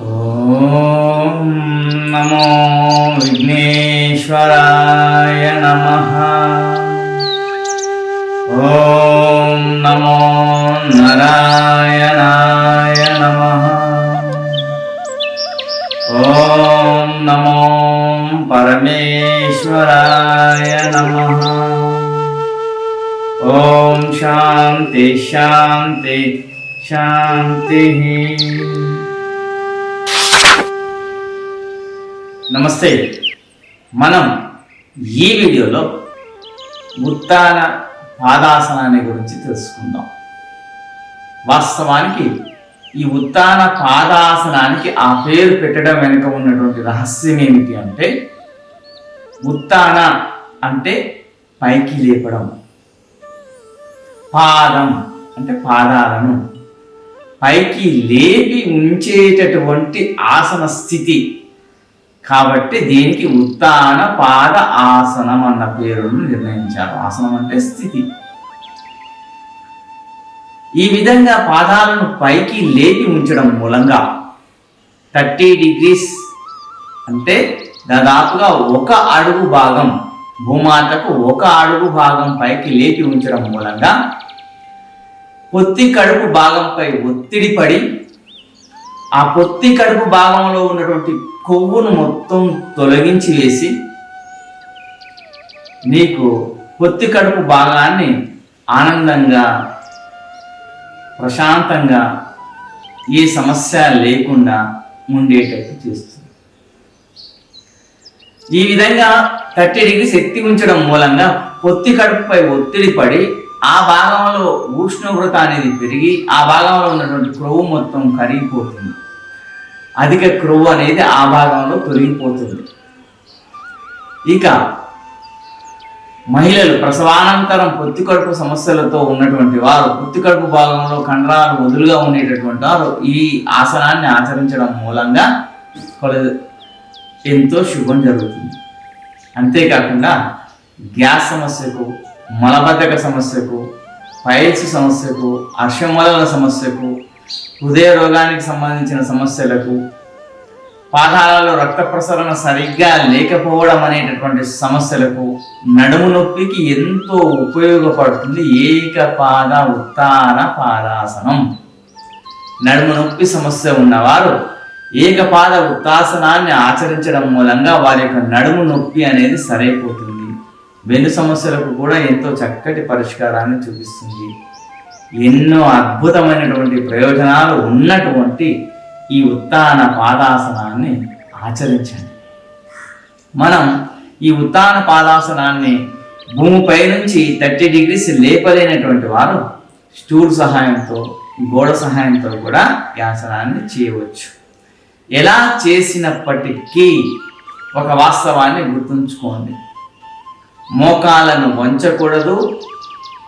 ఓం నమో విఘ్నేశ్వరాయ నమః. ఓం నమో నారాయణాయ నమః. ఓం నమో పరమేశ్వరాయ నమః. ఓం శాంతి శాంతి శాంతి. నమస్తే. మనం ఈ వీడియోలో ఉత్తాన పాదాసనాన్ని గురించి తెలుసుకుందాం. వాస్తవానికి ఈ ఉత్తాన పాదాసనానికి ఆ పేరు పెట్టడం వెనుక ఉన్నటువంటి రహస్యం ఏమిటి అంటే, ఉత్తాన అంటే పైకి లేపడం, పాదం అంటే పాదాలను పైకి లేపి ఉంచేటటువంటి ఆసన స్థితి. కాబట్టి దీనికి ఉత్తాన పాద ఆసనం అన్న పేరును నిర్ణయించారు. ఆసనం అంటే స్థితి. ఈ విధంగా పాదాలను పైకి లేపి ఉంచడం మూలంగా 30 degrees అంటే దాదాపుగా 1 అడుగు భాగం, భూమాతకు 1 అడుగు భాగం పైకి లేపి ఉంచడం మూలంగా పొత్తి కడుపు భాగంపై ఒత్తిడి పడి ఆ పొత్తి కడుపు భాగంలో ఉన్నటువంటి కొవ్వును మొత్తం తొలగించి వేసి నీకు పొత్తి కడుపు భాగాన్ని ఆనందంగా, ప్రశాంతంగా, ఏ సమస్య లేకుండా ఉండేటట్టు చేస్తుంది. ఈ విధంగా 30 degrees ఎత్తి ఉంచడం మూలంగా పొత్తి కడుపుపై ఒత్తిడి పడి ఆ భాగంలో ఉష్ణోగ్రత అనేది పెరిగి ఆ భాగంలో ఉన్నటువంటి క్రొవ్వు మొత్తం కరిగిపోతుంది. అధిక క్రొవ్వు అనేది ఆ భాగంలో తొలగిపోతుంది. ఇక మహిళలు ప్రసవానంతరం పొత్తి కడుపు సమస్యలతో ఉన్నటువంటి వారు, పొత్తి కడుపు భాగంలో కండరాలు వదులుగా ఉండేటటువంటి వారు ఈ ఆసనాన్ని ఆచరించడం మూలంగా ఎంతో శుభం జరుగుతుంది. అంతేకాకుండా గ్యాస్ సమస్యకు, మలబద్ధక సమస్యకు, పైల్స్ సమస్యకు, అర్షమూలాల సమస్యకు, హృదయ రోగానికి సంబంధించిన సమస్యలకు, పాదాలలో రక్త ప్రసరణ సరిగ్గా లేకపోవడం అనేటటువంటి సమస్యలకు, నడుము నొప్పికి ఎంతో ఉపయోగపడుతుంది ఏకపాద ఉత్తాన పాదాసనం. నడుము నొప్పి సమస్య ఉన్నవారు ఏకపాద ఉత్తాసనాన్ని ఆచరించడం మూలంగా వారి యొక్క నడుము నొప్పి అనేది సరైపోతుంది. వెన్ను సమస్యలకు కూడా ఎంతో చక్కటి పరిష్కారాన్ని చూపిస్తుంది. ఎన్నో అద్భుతమైనటువంటి ప్రయోజనాలు ఉన్నటువంటి ఈ ఉత్తాన పాదాసనాన్ని ఆచరించండి. మనం ఈ ఉత్తాన పాదాసనాన్ని భూమిపై నుంచి 30 degrees లేపలేనటువంటి వారు స్టూల్ సహాయంతో, గోడ సహాయంతో కూడా ఈ ఆసనాన్ని చేయవచ్చు. ఎలా చేసినప్పటికీ ఒక వాస్తవాన్ని గుర్తుంచుకోండి. మోకాలను వంచకూడదు,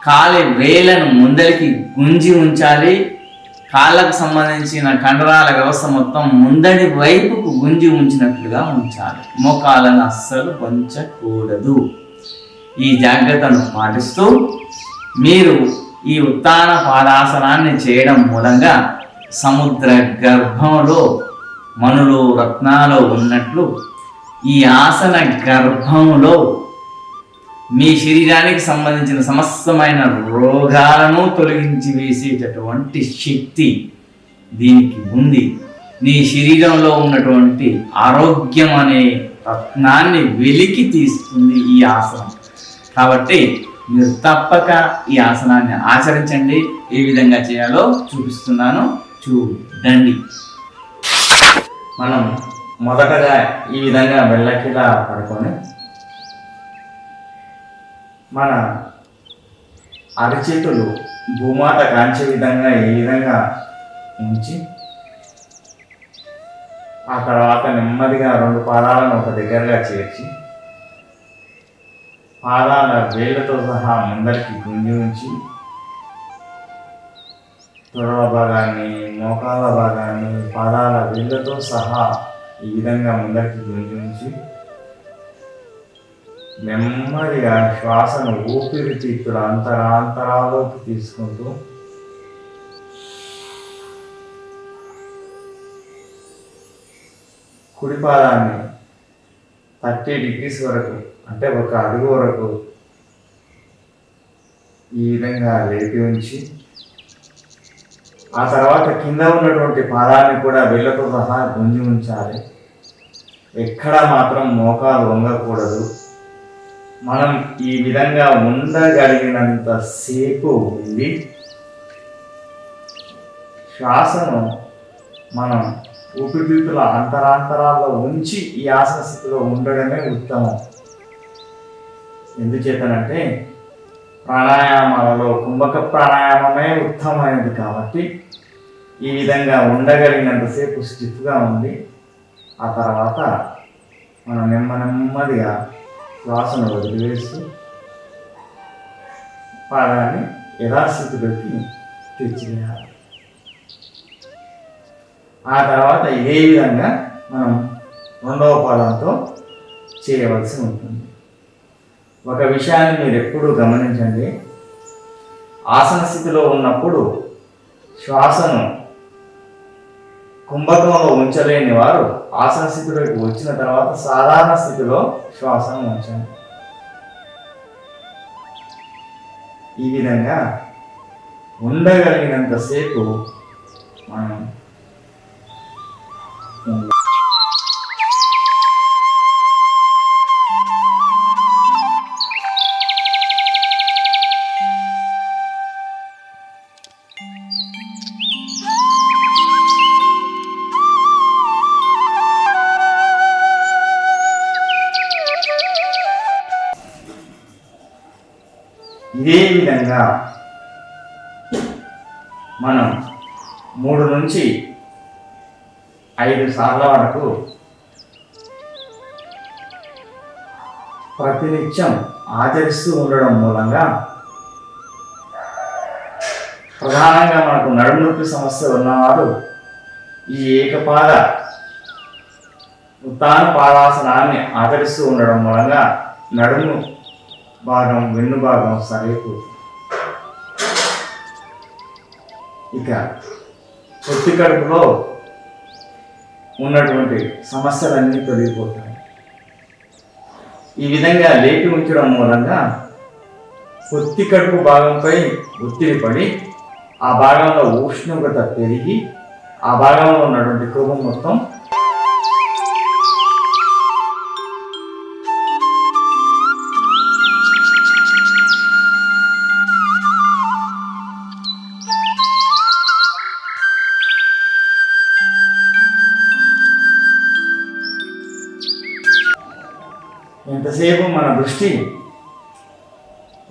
కాలి వేలను ముందరికి గుంజి ఉంచాలి. కాళ్ళకు సంబంధించిన కండరాల వ్యవస్థ మొత్తం ముందడి వైపుకు గుంజి ఉంచినట్లుగా ఉంచాలి. మోకాలను అస్సలు వంచకూడదు. ఈ జాగ్రత్తను పాటిస్తూ మీరు ఈ ఉత్తాన పాదాసనాన్ని చేయడం మూలంగా సముద్ర గర్భంలో మనులు రత్నాలు ఉన్నట్లు ఈ ఆసన గర్భంలో మీ శరీరానికి సంబంధించిన సమస్తమైన రోగాలను తొలగించి వేసేటటువంటి శక్తి దీనికి ఉంది. నీ శరీరంలో ఉన్నటువంటి ఆరోగ్యం అనే రత్నాన్ని వెలికి తీస్తుంది ఈ ఆసనం. కాబట్టి మీరు తప్పక ఈ ఆసనాన్ని ఆచరించండి. ఏ విధంగా చేయాలో చూపిస్తున్నాను, చూడండి. మనం మొదటగా ఈ విధంగా వెళ్ళకిలా పడుకొని మన అరచేతులు భూమాత కాంచే విధంగా ఈ విధంగా ఉంచి ఆ తర్వాత నెమ్మదిగా 2 పాదాలను ఒక దగ్గరగా చేర్చి పాదాల వేళ్లతో సహా ముందరికి గుంజి ఉంచి తొడల భాగాన్ని, మోకాల భాగాన్ని పాదాల వేళ్లతో సహా ఈ విధంగా ముందరికి గుంజి ఉంచి నెమ్మదిగా శ్వాసను ఊపిరితిత్తుల అంతరాంతరాల్లోకి తీసుకుంటూ కుడి పాదాన్ని 30 డిగ్రీస్ వరకు అంటే 1 అడుగు వరకు ఈ విధంగా లేపి ఉంచి ఆ తర్వాత కింద ఉన్నటువంటి పాదాన్ని కూడా వేళ్ళతో సహా గుంజి ఉంచాలి. ఎక్కడ మాత్రం మోకాలు వంగకూడదు. మనం ఈ విధంగా ఉండగలిగినంత సేపు ఉండి శ్వాసను మనం ఊపిరితిత్తుల అంతరాంతరాల్లో ఉంచి ఈ ఆసన స్థితిలో ఉండడమే ఉత్తమం. ఎందుచేతనంటే ప్రాణాయామాలలో కుంభక ప్రాణాయామమే ఉత్తమమైనది కాబట్టి ఈ విధంగా ఉండగలిగినంతసేపు స్టిఫ్గా ఉండి ఆ తర్వాత మనం నెమ్మదిగా శ్వాసను వదిలివేస్తూ పాదాన్ని యథాస్థితిలోకి తెచ్చివేయాలి. ఆ తర్వాత ఇదే విధంగా మనం రెండవ పాదంతో చేయవలసి ఉంటుంది. ఒక విషయాన్ని మీరు ఎప్పుడూ గమనించండి, ఆసన స్థితిలో ఉన్నప్పుడు శ్వాసను కుంభకంలో ఉంచలేని వారు ఆసన స్థితిలోకి వచ్చిన తర్వాత సాధారణ స్థితిలో శ్వాసను ఉంచండి. ఈ విధంగా ఉండగలిగినంతసేపు మనం ఇదే విధంగా మనం 3 నుంచి 5 సార్ల వరకు ప్రతినిత్యం ఆచరిస్తూ ఉండడం మూలంగా ప్రధానంగా మనకు నడుము నొప్పి సమస్య ఉన్నవారు ఈ ఏకపాద ఉత్తాన పాదాసనాన్ని ఆచరిస్తూ ఉండడం మూలంగా నడుము భాగం వెన్ను భాగం సరైపోతుంది. ఇక పొత్తి కడుపులో ఉన్నటువంటి సమస్యలన్నీ తొలగిపోతాయి. ఈ విధంగా లేపి ఉంచడం మూలంగా పొత్తి కడుపు భాగంపై ఒత్తిడి పడి ఆ భాగంలో ఉష్ణోగ్రత పెరిగి ఆ భాగంలో ఉన్నటువంటి కోపం మొత్తం ఎంతసేపు మన దృష్టి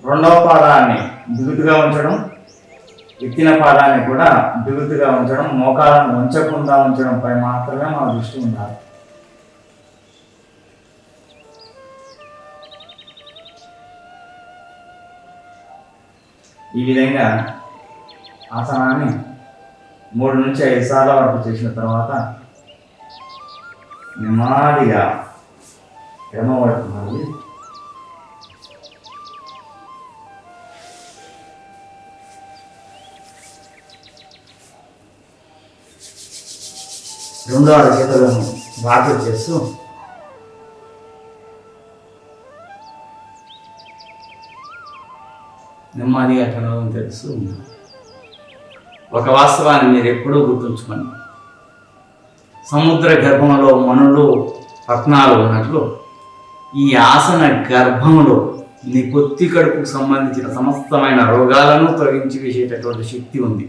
రెండవ పాదాన్ని బిగుతుగా ఉంచడం, ఎత్తిన పాదాన్ని కూడా బిగుతుగా ఉంచడం, మోకాలను ఉంచకుండా ఉంచడంపై మాత్రమే మన దృష్టి ఉండాలి. ఈ విధంగా ఆసనాన్ని 3 నుంచి 5 సార్ల వరకు చేసిన తర్వాత నెమ్మదిగా ఎడమవైపు మళ్ళీ రెండో చేతులను బాధ్యత చేస్తూ నెమ్మదిగా కనడం తెలుస్తూ ఉంటారు. ఒక వాస్తవాన్ని మీరు ఎప్పుడూ గుర్తుంచుకోండి, సముద్ర గర్భంలో మనులు రత్నాలు ఉన్నట్లు ఈ ఆసన గర్భంలో నీ పొత్తి కడుపుకు సంబంధించిన సమస్తమైన రోగాలను తొలగించి వేసేటటువంటి శక్తి ఉంది.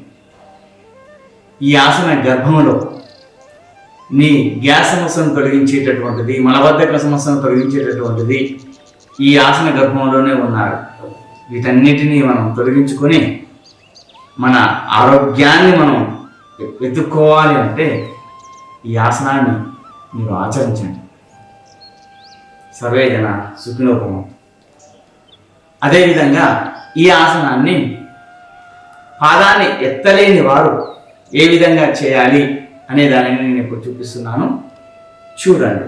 ఈ ఆసన గర్భంలో నీ గ్యాస్ సమస్యను తొలగించేటటువంటిది, మలబద్ధక సమస్యను తొలగించేటటువంటిది ఈ ఆసన గర్భంలోనే ఉన్నారు. వీటన్నిటినీ మనం తొలగించుకొని మన ఆరోగ్యాన్ని మనం వెతుక్కోవాలి అంటే ఈ ఆసనాన్ని మీరు ఆచరించండి. సర్వే జన సుఖినోపమం. అదేవిధంగా ఈ ఆసనాన్ని పాదాన్ని ఎత్తలేని వారు ఏ విధంగా చేయాలి అనే దానిని నేను ఇప్పుడు చూపిస్తున్నాను, చూడండి.